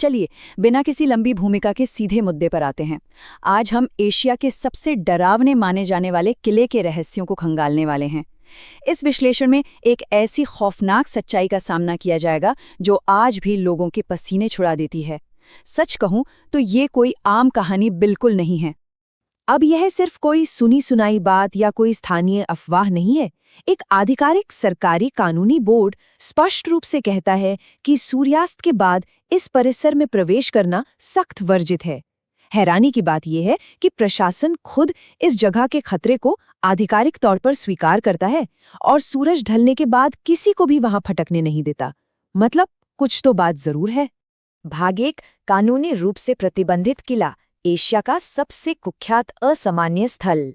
चलिए, बिना किसी लंबी भूमिका के सीधे मुद्दे पर आते हैं। आज हम एशिया के सबसे डरावने माने जाने वाले किले के रहस्यों को खंगालने वाले हैं। इस विश्लेषण में एक ऐसी खौफनाक सच्चाई का सामना किया जाएगा जो आज भी लोगों के पसीने छुड़ा देती है। सच कहूं तो ये कोई आम कहानी बिल्कुल नहीं है। अब यह सिर्फ कोई सुनी सुनाई बात या कोई स्थानीय अफवाह नहीं है। एक आधिकारिक सरकारी कानूनी बोर्ड स्पष्ट रूप से कहता है कि सूर्यास्त के बाद इस परिसर में प्रवेश करना सख्त वर्जित है। हैरानी की बात यह है कि प्रशासन खुद इस जगह के खतरे को आधिकारिक तौर पर स्वीकार करता है और सूरज ढलने के बाद किसी को भी वहां फटकने नहीं देता। मतलब कुछ तो बात जरूर है। भाग 1, कानूनी रूप से प्रतिबंधित किला, एशिया का सबसे कुख्यात असामान्य स्थल।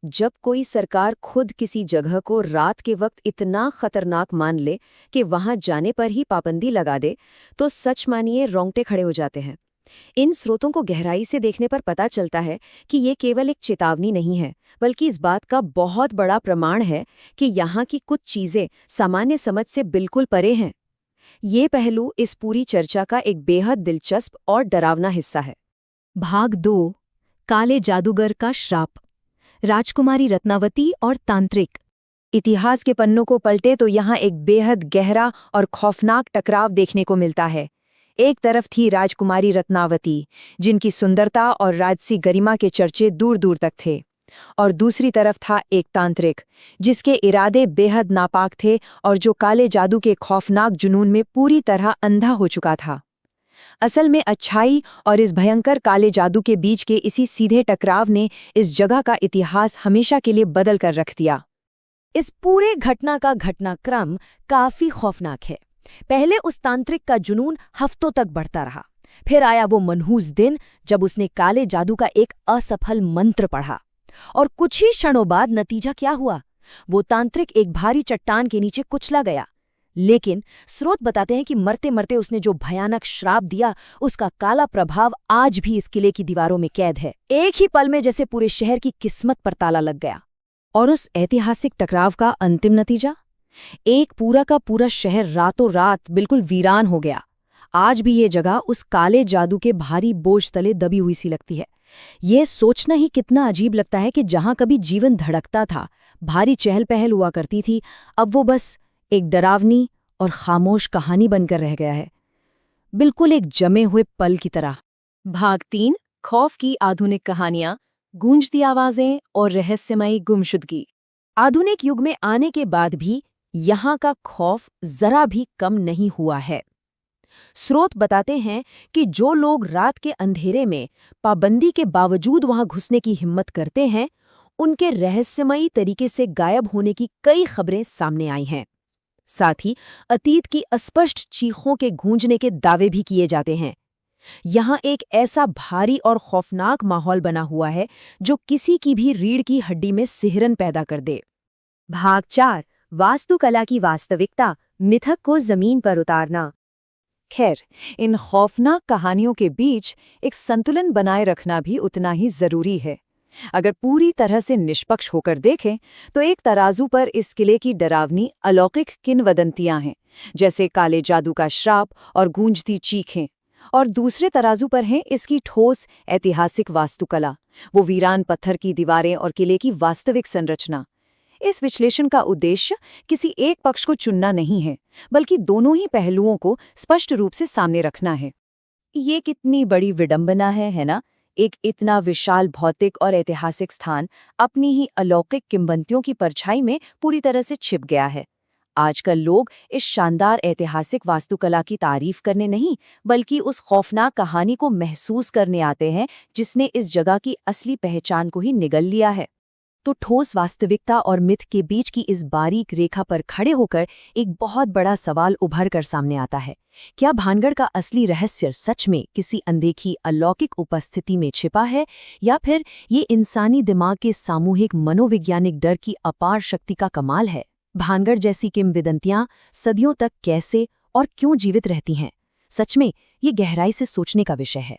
जब कोई सरकार खुद किसी जगह को रात के वक्त इतना खतरनाक मान ले कि वहां जाने पर ही पाबंदी लगा दे, तो सच मानिए रोंगटे खड़े हो जाते हैं। इन स्रोतों को गहराई से देखने पर पता चलता है कि ये केवल एक चेतावनी नहीं है, बल्कि इस बात का बहुत बड़ा प्रमाण है कि यहाँ की कुछ चीजें सामान्य समझ से बिल्कुल परे हैं। ये पहलू इस पूरी चर्चा का एक बेहद दिलचस्प और डरावना हिस्सा है। भाग 2, काले जादूगर का श्राप, राजकुमारी रत्नावती और तांत्रिक। इतिहास के पन्नों को पलटे तो यहाँ एक बेहद गहरा और खौफनाक टकराव देखने को मिलता है। एक तरफ थी राजकुमारी रत्नावती, जिनकी सुंदरता और राजसी गरिमा के चर्चे दूर दूर तक थे, और दूसरी तरफ था एक तांत्रिक, जिसके इरादे बेहद नापाक थे और जो काले जादू के खौफनाक जुनून में पूरी तरह अंधा हो चुका था। असल में अच्छाई और इस भयंकर काले जादू के बीच के इसी सीधे टकराव ने इस जगह का इतिहास हमेशा के लिए बदल कर रख दिया। इस पूरे घटना का घटनाक्रम काफी खौफनाक है। पहले उस तांत्रिक का जुनून हफ्तों तक बढ़ता रहा। फिर आया वो मनहूस दिन जब उसने काले जादू का एक असफल मंत्र पढ़ा, और कुछ ही क्षणों बाद नतीजा क्या हुआ? वो तांत्रिक एक भारी चट्टान के नीचे कुचला गया। लेकिन स्रोत बताते हैं कि मरते मरते उसने जो भयानक श्राप दिया, उसका काला प्रभाव आज भी इस किले की दीवारों में कैद है। एक ही पल में जैसे पूरे शहर की किस्मत पर ताला लग गया। और उस ऐतिहासिक टकराव का अंतिम नतीजा? एक पूरा का पूरा शहर रातों रात बिल्कुल वीरान हो गया। आज भी ये जगह उस काले जादू के भारी बोझ तले दबी हुई सी लगती है। ये सोचना ही कितना अजीब लगता है कि जहां कभी जीवन धड़कता था, भारी चहल पहल हुआ करती थी, अब वो बस एक डरावनी और खामोश कहानी बनकर रह गया है, बिल्कुल एक जमे हुए पल की तरह। भाग 3, खौफ की आधुनिक कहानियां, गूंजती आवाजें और रहस्यमयी गुमशुदगी। आधुनिक युग में आने के बाद भी यहाँ का खौफ जरा भी कम नहीं हुआ है। स्रोत बताते हैं कि जो लोग रात के अंधेरे में पाबंदी के बावजूद वहां घुसने की हिम्मत करते हैं, उनके रहस्यमयी तरीके से गायब होने की कई खबरें सामने आई हैं। साथ ही अतीत की अस्पष्ट चीखों के गूंजने के दावे भी किए जाते हैं। यहाँ एक ऐसा भारी और खौफनाक माहौल बना हुआ है जो किसी की भी रीढ़ की हड्डी में सिहरन पैदा कर दे। भाग 4, वास्तुकला की वास्तविकता, मिथक को जमीन पर उतारना। खैर, इन खौफनाक कहानियों के बीच एक संतुलन बनाए रखना भी उतना ही जरूरी है। अगर पूरी तरह से निष्पक्ष होकर देखें तो एक तराजू पर इस किले की डरावनी अलौकिक किंवदंतियां हैं, जैसे काले जादू का श्राप और गूंजती चीखें, और दूसरे तराजू पर है इसकी ठोस ऐतिहासिक वास्तुकला, वो वीरान पत्थर की दीवारें और किले की वास्तविक संरचना। इस विश्लेषण का उद्देश्य किसी एक पक्ष को चुनना नहीं है, बल्कि दोनों ही पहलुओं को स्पष्ट रूप से सामने रखना है। ये कितनी बड़ी विडंबना है ना? एक इतना विशाल भौतिक और ऐतिहासिक स्थान अपनी ही अलौकिक किंवदंतियों की परछाई में पूरी तरह से छिप गया है। आजकल लोग इस शानदार ऐतिहासिक वास्तुकला की तारीफ करने नहीं, बल्कि उस खौफनाक कहानी को महसूस करने आते हैं जिसने इस जगह की असली पहचान को ही निगल लिया है। तो ठोस वास्तविकता और मिथ के बीच की इस बारीक रेखा पर खड़े होकर एक बहुत बड़ा सवाल उभर कर सामने आता है। क्या भानगढ़ का असली रहस्य सच में किसी अनदेखी अलौकिक उपस्थिति में छिपा है, या फिर ये इंसानी दिमाग के सामूहिक मनोवैज्ञानिक डर की अपार शक्ति का कमाल है? भानगढ़ जैसी किंवदंतियां सदियों तक कैसे और क्यों जीवित रहती हैं? सच में ये गहराई से सोचने का विषय है।